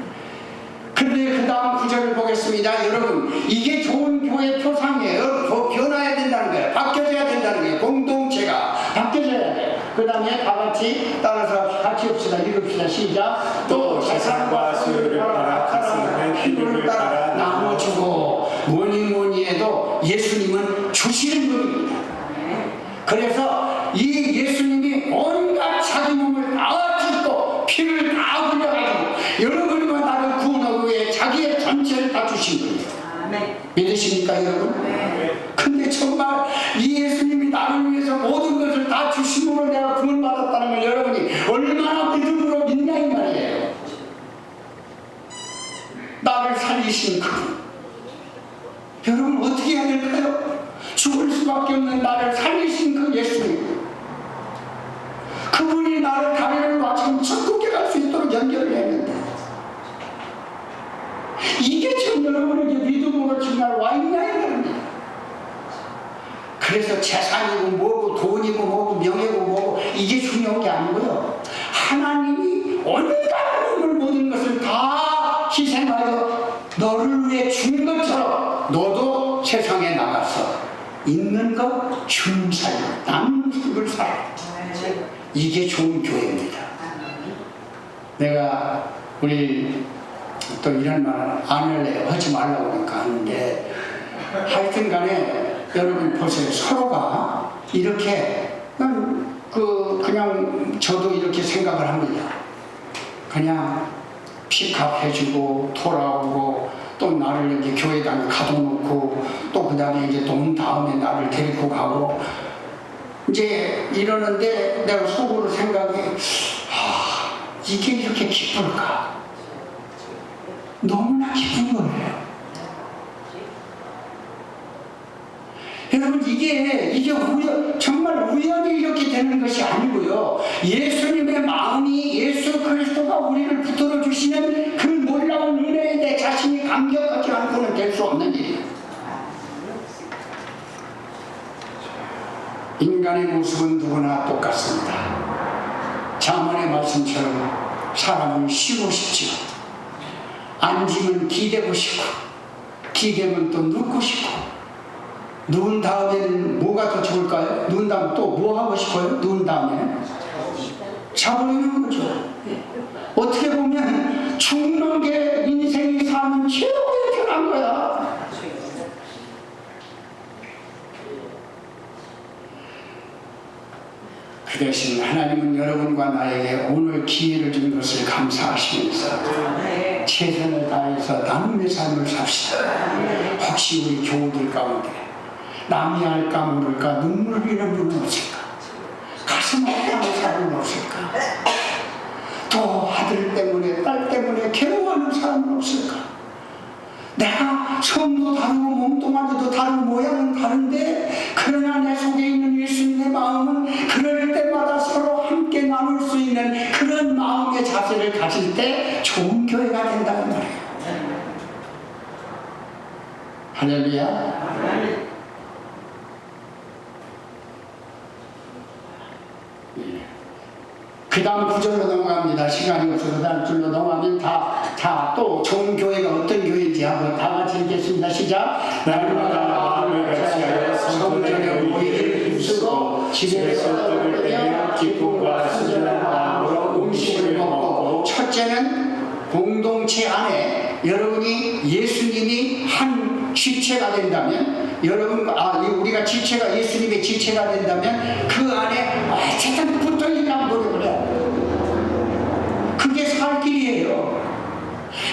근데 그 다음 구절을 보겠습니다. 여러분 이게 좋은 교회 표상이에요. 변화해야 된다는 거예요. 바뀌어져야 된다는 거예요. 공동체가 바뀌어져야 돼요. 그 다음에 다 같이 따라서 같이 합시다. 읽읍시다. 시작. 또 세상과 수요를 따라 가슴의 필요를 따라 나눠주고 뭐니 해도 예수님은 주시는 분입니다. 그래서 이 예수님이 온갖 자기 몸을 다 주고 피를 다 흘려가지고 여러분과 나를 구원하기 위해 자기의 전체를 다 주신 거예요. 믿으십니까 여러분? 근데 정말 이 예수님이 나를 위해서 모든 것을 다 주심으로 내가 구원받았다는 걸 여러분이 얼마나 믿음으로 믿냐 이 말이에요. 나를 살리신 그분. 여러분 어떻게 해야 될까요? 죽을 수밖에 없는 나를 살리신 그 예수님. 그분이 나를 다리를 놔주고 천국에 갈 수 있도록 연결을 했는데 이게 지금 여러분에게 믿음으로 정말 와 있냐 이 말입니다. 그래서 재산이고 뭐고 돈이고 뭐고 명예고 뭐고 이게 중요한 게 아니고요. 하나님이 온갖 눈물 모든 것을 다 희생하여 너를 위해 준 것처럼 너도 세상에 나가서 있는 것 주는 삶, 남는 삶을 살아. 이게 좋은 교회입니다. 내가 우리 또 이런 말 안 할래요. 하지 말라고 그러니까 하는데, 하여튼 간에 여러분 보세요. 서로가 이렇게 그냥 저도 이렇게 생각을 합니다. 그냥 픽업해주고 돌아오고 또 나를 여기 교회당에 가둬놓고 또 그 다음에 이제 또 온 다음에 나를 데리고 가고 이제 이러는데 내가 속으로 생각이 이게 이렇게 기쁠까? 너무나 기쁜 거예요. 여러분 이게 정말 우연히 이렇게 되는 것이 아니고요. 예수님의 마음이 예수 그리스도가 우리를 붙들어 주시는 그 놀라운 은혜에 내 자신이 감격하지 않고는 될 수 없는 일이에요. 인간의 모습은 누구나 똑같습니다. 잠언의 말씀처럼 사람은 쉬고 싶지요. 앉으면 기대고 싶고 기대면 또 눕고 싶고 누운 다음에는 뭐가 더 좋을까요? 누운 다음 또 뭐 하고 싶어요? 누운 다음에는 자버리는 거죠. 어떻게 보면 죽는 게 인생이 사는 최고의 편한 거야. 그 대신 하나님은 여러분과 나에게 오늘 기회를 준 것을 감사하시면서 최선을 다해서 나눔의 삶을 삽시다. 혹시 우리 교우들 가운데 남이 할까 모를까 눈물 흘리는 분은 없을까? 가슴 아파하는 사람은 없을까? 또 아들 때문에 딸 때문에 괴로워하는 사람은 없을까? 내가 성도 다르고 몸뚱아리도 다르고 모양은 다른데 그러나 내 속에 있는 예수님의 마음은 그럴 때마다 서로 함께 나눌 수 있는 그런 마음의 자세를 가질 때 좋은 교회가 된다는 말이에요. 할렐루야. 그 다음 구절로 넘어갑니다. 시간이 없어서 그 다음 줄로 넘어가면 또 좋은 교회가 어떤 교회인지 하고 다 같이 읽겠습니다. 시작. 날마다 하늘을 같이 하여 성전에 모이기를 힘쓰고 집에서 떡을 떼며 기쁨과 순전한 마음으로 음식을 먹고. 첫째는 공동체 안에 여러분이 예수님이 한 지체가 된다면 우리가 지체가 예수님의 지체가 된다면 그 안에 어쨌든 붙어있다고 노력을 해요. 그게 살 길이에요.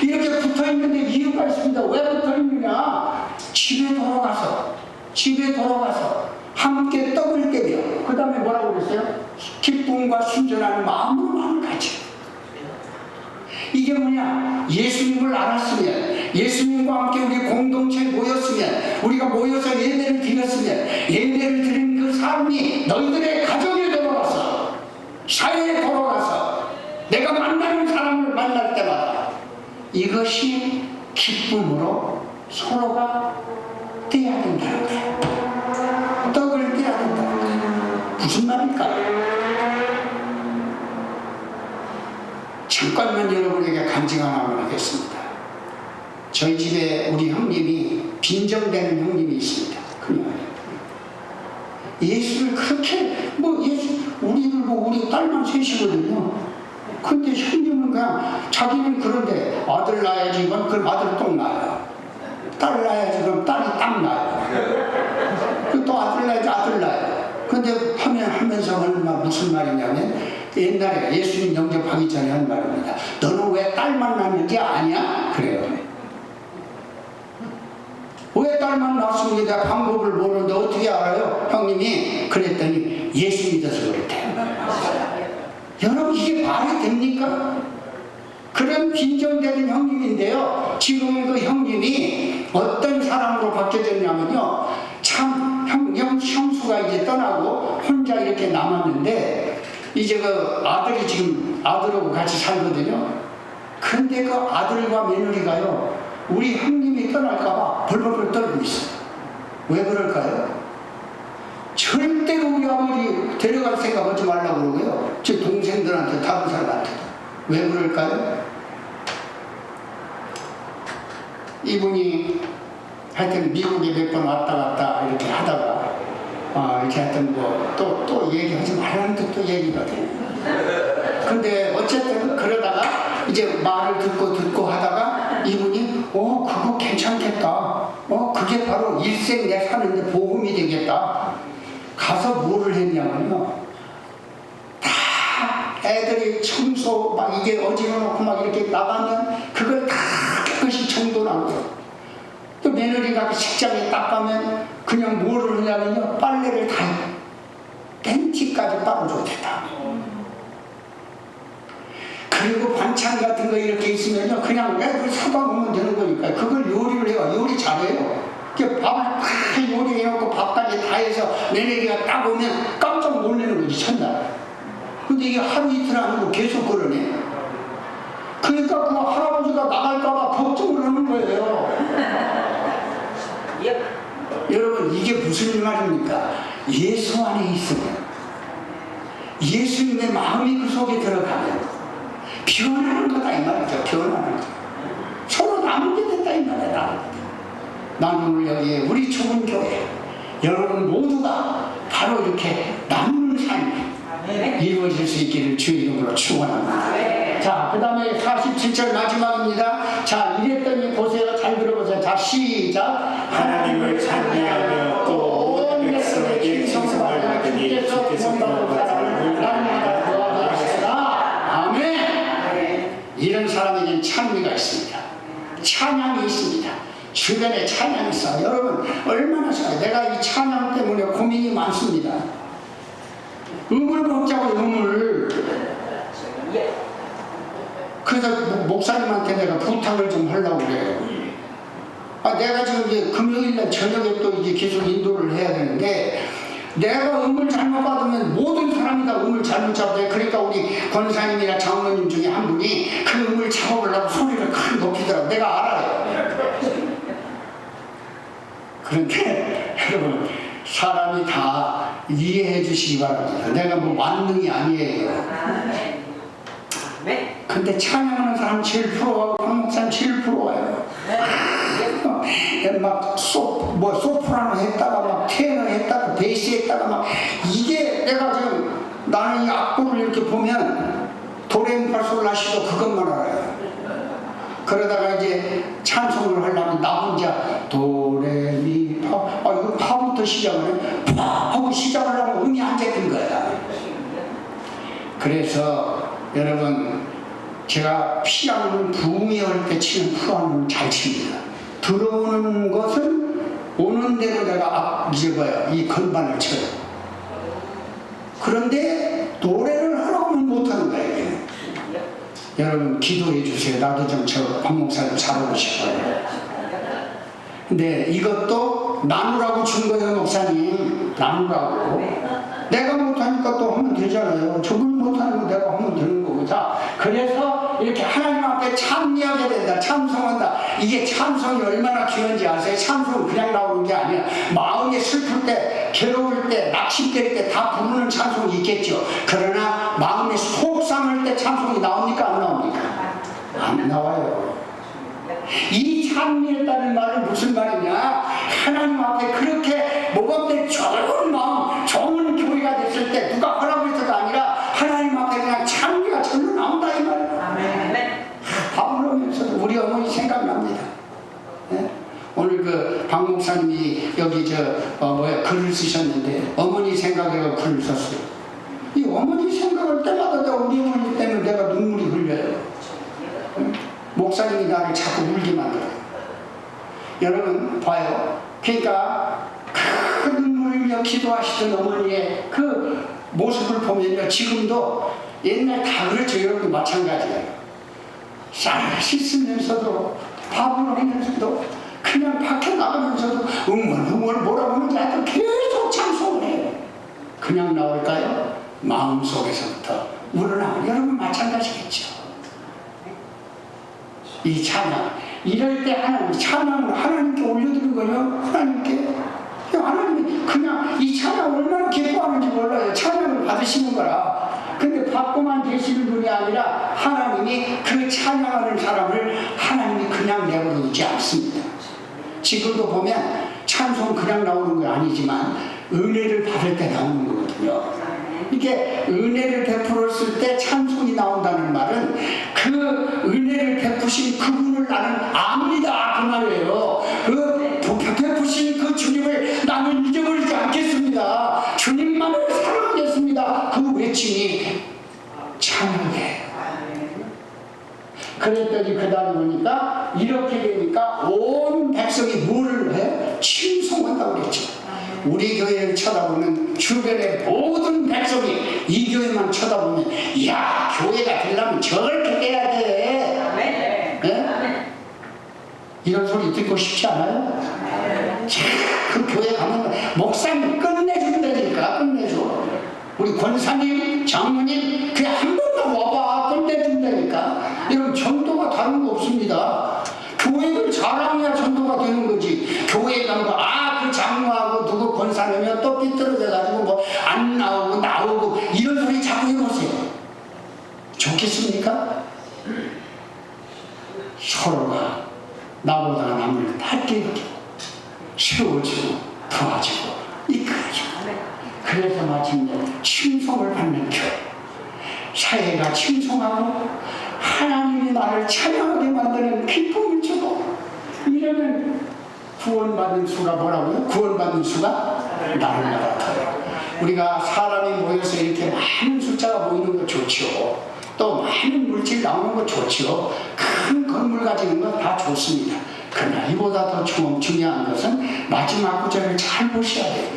이렇게 붙어있는데 이유가 있습니다. 왜 붙어있느냐? 집에 돌아가서 함께 떡을 떼며 그 다음에 뭐라고 그랬어요? 기쁨과 순전한 마음으로 같이. 이게 뭐냐? 예수님을 알았으면, 예수님과 함께 우리 공동체에 모였으면, 우리가 모여서 예배를 드렸으면, 예배를 드린 그 삶이 너희들의 가정에 돌아가서, 사회에 돌아가서, 내가 만나는 사람을 만날 때마다 이것이 기쁨으로 서로가 떼야 된다는 거예요. 떡을 떼야 된다는 거예요. 무슨 말일까요? 잠깐만 여러분에게 간증 하나만 하겠습니다. 저희 집에 우리 형님이 빈정되는 형님이 있습니다. 그냥 예수를 그렇게 우리들 우리 딸만 셋이거든요. 근데 형님은 그냥 자기는 그런데 아들 낳아야지 그럼 아들 똥 낳아요. 딸 낳아야지 그럼 딸이 딱 낳아요. 또 아들 낳아야지 아들 낳아요. 근데 하면서 무슨 말이냐면 옛날에 예수님 영접하기 전에 한 말입니다. 너는 왜 딸만 낳는지 아냐? 그래요. 왜 딸만 낳았으면 내가 방법을 모르는데 어떻게 알아요? 형님이 그랬더니 예수 믿어서 그랬대요. 여러분 이게 말이 됩니까? 그런 빈정되는 형님인데요. 지금은 그 형님이 어떤 사람으로 바뀌어졌냐면요. 참 형수가 이제 떠나고 혼자 이렇게 남았는데 이제 그 아들이 지금 아들하고 같이 살거든요. 근데 그 아들과 며느리가요. 우리 형님이 떠날까봐 벌벌벌 떨고 있어요. 왜 그럴까요? 절대로 우리 아버지 데려갈 생각하지 말라고 그러고요. 제 동생들한테 다른 사람한테. 왜 그럴까요? 이분이 하여튼 미국에 몇 번 왔다 갔다 이렇게 하다가 이렇게 하여튼 또 얘기하지 말라는데 또 얘기가 돼요. 근데 어쨌든 그러다가 이제 말을 듣고 하다가 이분이 그거 괜찮겠다. 그게 바로 일생 내 사는데 복음이 되겠다. 가서 뭐를 했냐면요. 다 애들이 청소 막 이게 어지러놓고 막 이렇게 나가면 그걸 다 깨끗이 정돈하고, 또 며느리가 식장에 딱 가면 그냥 뭐를 하냐면요. 빨래를 다 팬티까지 빨아줬다. 그리고 반찬 같은 거 이렇게 있으면요. 그냥 애들 사다 놓으면 되는 거니까 그걸 요리를 해요. 요리 잘해요. 밥을 다 요리해놓고 밥까지 다 해서 며느리가 딱 오면 깜짝 놀라는 거지, 첫날. 근데 이게 하루 이틀 아니고 계속 그러네. 그러니까 그 할아버지가 나갈까봐 걱정을 하는 거예요. 여러분, 이게 무슨 말입니까? 예수 안에 있으면, 예수님의 마음이 그 속에 들어가면 변하는 거다 이 말이죠. 변하는 거. 서로 나누게 된다 이 말이야. 나는 오늘 여기에 우리 좁은 교회 여러분 모두가 바로 이렇게 나누는 삶이 이루어질 수 있기를 주의 이름으로 축원합니다. 자, 그 다음에 47절 마지막입니다. 자, 이랬더니 보세요. 잘 들어보세요. 자, 시작. 하나님을 찬미하며 또 온 백성에게 칭송을 받으니 주께서 그런 사람을 날마다 구하시다. 아멘. 이런 사람에게는 찬미가 있습니다. 찬양이 있습니다. 주변에 찬양이 있어요. 여러분 얼마나 좋아요. 내가 이 찬양 때문에 고민이 많습니다. 음을 먹자고 음을. 그래서 목사님한테 내가 부탁을 좀 하려고 그래요. 내가 지금 이제 금요일날 저녁에 또 이제 계속 인도를 해야 되는데, 내가 음을 잘못 받으면 모든 사람이 다 음을 잘못 잡아요. 그러니까 우리 권사님이나 장로님 중에 한 분이 그 음을 잡아보려고 소리를 크게 높이더라고요. 내가 알아요. 그런데 여러분, 사람이 다 이해해 주시기 바랍니다. 내가 뭐 만능이 아니에요. 근데 찬양하는 사람 제일 부러워요. 박목사님 제일 부러워요. 막 소프라노 했다가 막 테너 했다가 베이스 했다가 막 이게 내가 지금 나는 이 악보를 이렇게 보면 도레미파솔라시도 그것만 알아요. 그러다가 이제 찬송을 하려면 나 혼자 도레미파 이거 파부터 시작을 해. 파 하고 시작을 하면 음이 안 잡힌 거야. 그래서 여러분, 제가 피아노를 붕이 올 때 치는 피아노를 잘 칩니다. 들어오는 것은 오는 대로 내가 이 건반을 쳐요. 그런데 노래를 하라고 하면 못하는 거예요. 이게. 여러분 기도해 주세요. 나도 좀 저 박목사님 잘하고 싶어요. 근데 이것도 나누라고 준 거예요. 목사님 나누라고. 내가 못하니까 또 하면 되잖아요. 저걸 못하는 거 내가 하면 되는 거고. 자, 그래서 이렇게 하나님 앞에 참여하게 된다. 참송한다. 이게 참송이 얼마나 귀한지 아세요? 참송은 그냥 나오는 게 아니야. 마음이 슬플 때, 괴로울 때, 낙심될 때 다 부르는 참송이 있겠죠. 그러나 마음이 속상할 때 참송이 나옵니까? 안 나옵니까? 안 나와요. 이 참미했다는 말은 무슨 말이냐? 하나님 앞에 그렇게 모범된 좋은 마음, 좋은 교회가 됐을 때 누가 하라고 해서가 아니라 하나님 앞에 그냥 참미가 절로 나온다 이 말이야. 밥으로면서도 우리 어머니 생각납니다. 네? 오늘 그 박 목사님이 여기 글을 쓰셨는데 어머니 생각으로 글을 썼어요. 이 어머니 생각할 때마다 내가 우리 어머니 때문에 내가 눈물이 흘려요. 목사님이 나를 자꾸 울게 만들어요. 여러분 봐요. 그러니까 큰 눈물 흘려 기도하시던 어머니의 그 모습을 보면요, 지금도 옛날 다 그렇죠. 여러분 마찬가지예요. 쌀 씻으면서도 밥을 하면서도 그냥 밖에 나가면서도 응원응원 뭐라고 하는지 하여튼 계속 찬송을 해요. 그냥 나올까요? 마음속에서부터 우러나요. 여러분 마찬가지겠죠. 이 찬양, 이럴 때 찬양을 하나님께 올려드린 거예요. 하나님이 그냥 이 찬양 얼마나 기뻐하는지 몰라요. 찬양을 받으시는 거라. 근데 받고만 계시는 분이 아니라 하나님이 그 찬양하는 사람을 하나님이 그냥 내버려두지 않습니다. 지금도 보면 찬송 그냥 나오는 건 아니지만 은혜를 받을 때 나오는 거거든요. 이게 은혜를 베풀었을 때 찬송이 나온다는 말은 그 은혜를 베푸신 그분을 나는 압니다. 그 말이에요. 그 베푸신 그 주님을 나는 잊어버리지 않겠습니다. 주님만을 사랑하겠습니다. 그 외침이 찬양이에요. 그랬더니 그 다음에 보니까 이렇게 되니까 온 백성이 뭐를 해? 칭송한다고 그랬죠. 우리 교회를 쳐다보면 주변의 모든 백성이 이 교회만 쳐다보면 야 교회가 되려면 저렇게 돼야 돼. 네? 이런 소리 듣고 싶지 않아요? 자, 그 교회 가면 목사님 끝내준다니까. 끝내줘. 우리 권사님 장로님 그냥 한 번도 와봐. 끝내준다니까. 이런 전도가 다른 거 없습니다. 교회를 자랑해야 전도가 되는 거지. 교회에 가면 그 장로하고 누구 권사님이면 또 삐뚤어져가지고 뭐 안 나오고 이런 소리 자꾸 해보세요. 좋겠습니까? 서로가 나보다 남을 닦게 해주고 세워주고 도와주고 이끌어주고 그래서 마침내 칭송을 받는 교회, 사회가 칭송하고 하나님이 나를 찬양하게 만드는 기쁨을 주고 이러면 구원받는 수가 뭐라고요? 구원받는 수가 날마다 더요. 우리가 사람이 모여서 이렇게 많은 숫자가 모이는 거 좋죠. 또 많은 물질 나오는 거 좋죠. 큰 건물 가지는 건 다 좋습니다. 그러나 이보다 더 중요한 것은 마지막 구절을 잘 보셔야 돼요.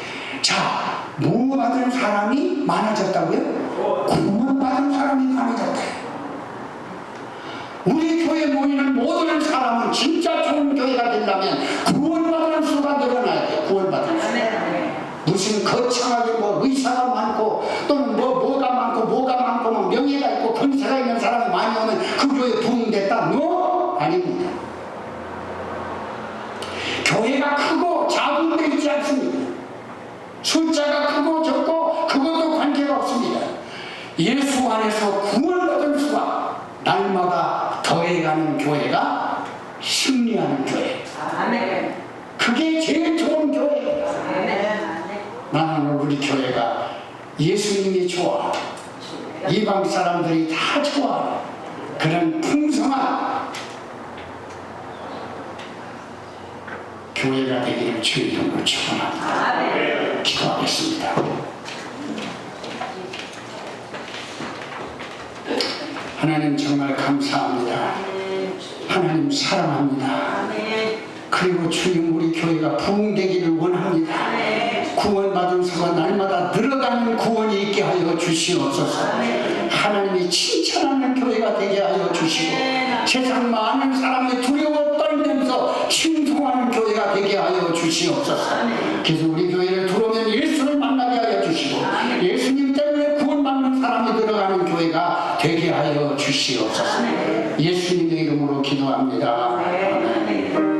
자, 뭐 받은 사람이 많아졌다고요? 구원받은 사람이 많아졌대요. 우리 교회 모이는 모든 사람은 진짜 좋은 교회가 되려면 구원받은 수가 늘어나야 돼요. 구원받은 수. 무슨 거창하게 뭐 의사가 많고 또는 뭐가 많고 뭐 명예가 있고 권세가 있는 사람이 많이 오면 그 교회 부흥됐다? 뭐? 아닙니다. 교회가 크고 작은 데 있지 않습니다. 숫자가 크고 적고 그것도 관계가 없습니다. 예수 안에서 구원받은 수가 날마다 더해가는 교회가 승리하는 교회. 그게 제일 좋은 교회예요. 나는 우리 교회가 예수님이 좋아, 이방 사람들이 다 좋아, 그런 풍성한 교회가 되기를 주의 이름으로 축원합니다. 기도하겠습니다. 하나님 정말 감사합니다. 하나님 사랑합니다. 그리고 주님 우리 교회가 부흥되기를 원합니다. 구원받은 수가 날마다 늘어가는 구원이 있게 하여 주시옵소서. 하나님이 칭찬하는 교회가 되게 하여 주시고 세상 많은 사람이 두려워 떨면서 칭송하는 교회가 되게 하여 주시옵소서. 그래서 우리 교회를 들어오면 예수를 만나게 하여 주시고 예수님 때문에 구원받는 사람이 들어가는 교회가 되게 하여 주시옵소서. 예수님의 이름으로 기도합니다. 아멘.